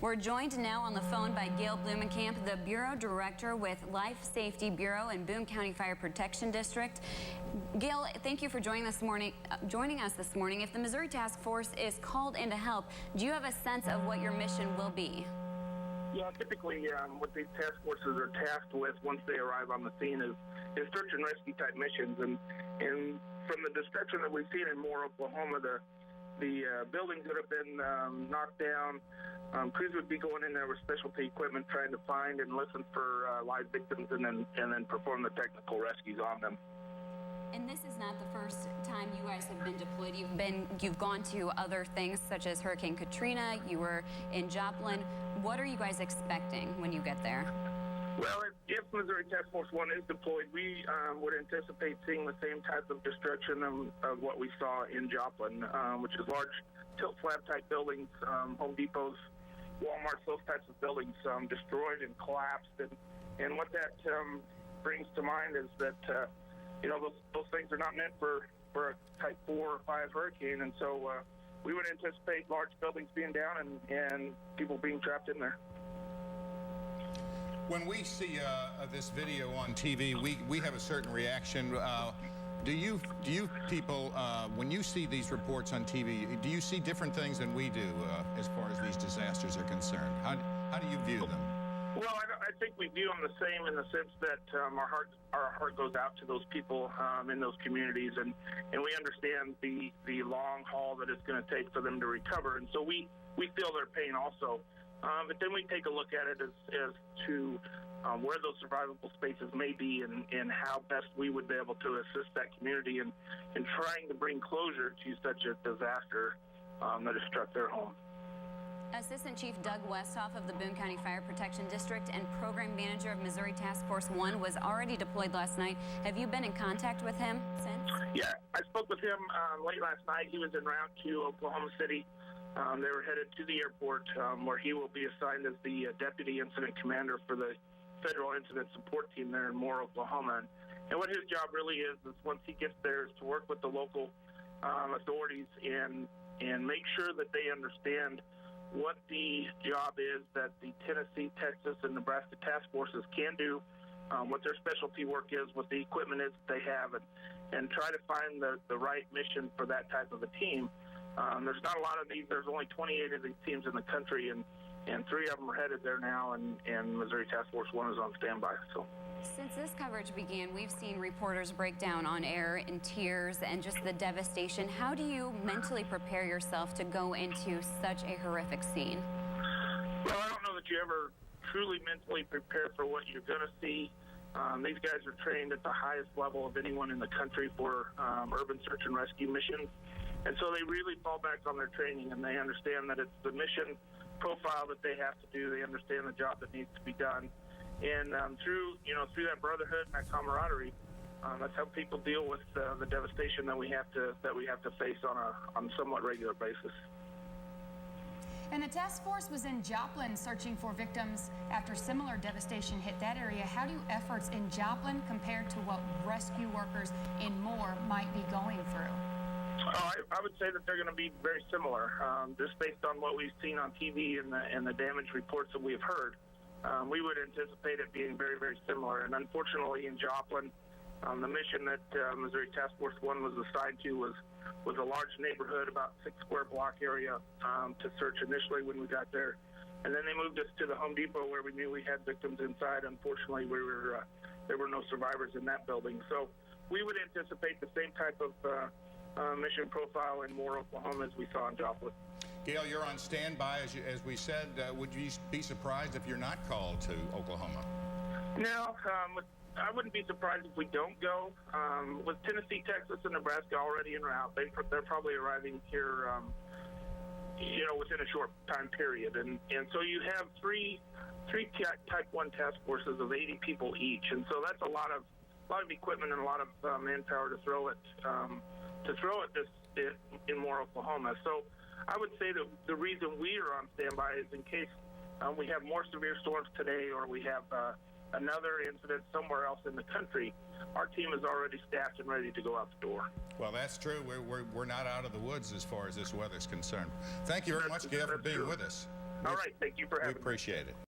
We're joined now on the phone by Gale Blomenkamp, the Bureau Director with Life Safety Bureau in Boone County Fire Protection District. Gale, thank you for joining us this morning. If the Missouri Task Force is called in to help, do you have a sense of what your mission will be? Yeah, typically what these task forces are tasked with once they arrive on the scene is search and rescue type missions. And from the destruction that we've seen in Moore, Oklahoma, the buildings that have been knocked down, crews would be going in there with specialty equipment trying to find and listen for live victims and then perform the technical rescues on them. And this is not the first time you guys have been deployed. You've gone to other things such as Hurricane Katrina. You were in Joplin. What are you guys expecting when you get there? Well, if Missouri Task Force 1 is deployed, we would anticipate seeing the same type of destruction of what we saw in Joplin, which is large tilt slab type buildings, Home Depots, Walmarts, those types of buildings destroyed and collapsed. And what that brings to mind is that those things are not meant for a type 4 or 5 hurricane, and so we would anticipate large buildings being down and people being trapped in there. When we see this video on TV, we have a certain reaction. Do you people, when you see these reports on TV, do you see different things than we do as far as these disasters are concerned? How do you view them? Well, I think we view them the same in the sense that our heart goes out to those people in those communities, and we understand the long haul that it's going to take for them to recover, and so we feel their pain also. But then we take a look at it as to where those survivable spaces may be and how best we would be able to assist that community in trying to bring closure to such a disaster that has struck their home. Assistant Chief Doug Westhoff of the Boone County Fire Protection District and Program Manager of Missouri Task Force 1 was already deployed last night. Have you been in contact with him since? Yeah, I spoke with him late last night. He was en route to Oklahoma City. They were headed to the airport where he will be assigned as the Deputy Incident Commander for the Federal Incident Support Team there in Moore, Oklahoma. And what his job really is once he gets there is to work with the local authorities and make sure that they understand what the job is that the Tennessee, Texas, and Nebraska task forces can do, what their specialty work is, what the equipment is that they have, and try to find the right mission for that type of a team. There's not a lot of these. There's only 28 of these teams in the country, and 3 of them are headed there now, and Missouri Task Force 1 is on standby. So. Since this coverage began, we've seen reporters break down on air in tears and just the devastation. How do you mentally prepare yourself to go into such a horrific scene? Well, I don't know that you ever truly mentally prepare for what you're going to see. These guys are trained at the highest level of anyone in the country for urban search and rescue missions. And so they really fall back on their training, and they understand that it's the mission profile that they have to do. They understand the job that needs to be done. And through that brotherhood and that camaraderie, that's how people deal with the devastation that we have to face on a somewhat regular basis. And the task force was in Joplin searching for victims after similar devastation hit that area. How do efforts in Joplin compare to what rescue workers in Moore might be going through? I would say that they're going to be very similar, just based on what we've seen on TV and the damage reports that we've heard. We would anticipate it being very, very similar. And unfortunately, in Joplin, the mission that Missouri Task Force 1 was assigned to was a large neighborhood, about 6 square block area to search initially when we got there. And then they moved us to the Home Depot where we knew we had victims inside. Unfortunately, there were no survivors in that building. So we would anticipate the same type of mission profile in Moore, Oklahoma as we saw in Joplin. Gale, you're on standby, as we said. Would you be surprised if you're not called to Oklahoma? No, I wouldn't be surprised if we don't go. With Tennessee, Texas, and Nebraska already en route, they're probably arriving here, within a short time period. And so you have three Type 1 task forces of 80 people each, and so that's a lot of equipment and a lot of manpower to throw at this in Moore, Oklahoma. So I would say that the reason we are on standby is in case we have more severe storms today or we have another incident somewhere else in the country. Our team is already staffed and ready to go out the door. Well, that's true. We're not out of the woods as far as this weather's concerned. Thank you very much, Gale, for being with us. All right. Thank you for We having me. appreciate it.